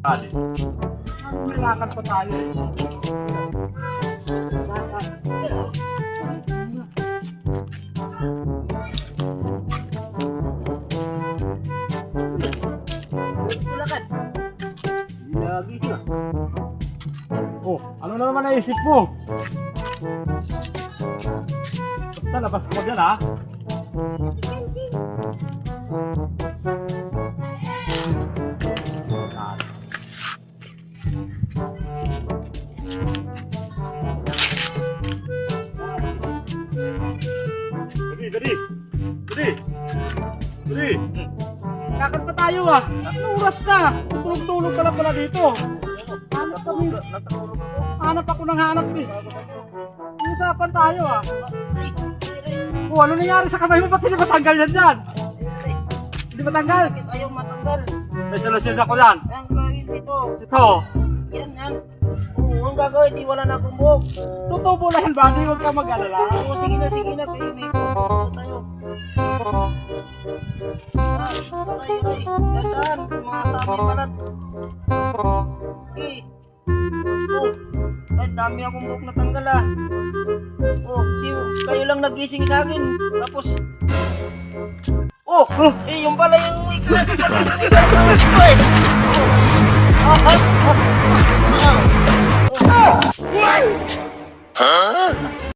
Kali. May lakad pa tayo eh. Lakad. Lagi ka. Oh, ano na naman naisip mo? Basta labas mo dyan ha. Dali! Lakad pa tayo ah! Anong oras na? Tutulog-tulog ka lang pala dito. Hanap ako ng hanap eh. Usapan tayo ah. Oh, ano nangyari sa kamay mo? Ba't hindi matanggal yan dyan? Hindi matanggal? Ayaw matanggal. May solusyon ako yan. Ang gawin dito. Ito. Yan. Oo, ang gagawin, di wala na akong buhok. Tutubo lang yan, Bandi. Huwag kang mag-alala. Oo, sige na, kayo may buhok tayo. Aray. Dandaan, mga sabi balat. Okay. Oh, ay dami akong buhok natanggal ah. Oh, kayo lang nagising sa akin. Tapos, yung pala yung Huh?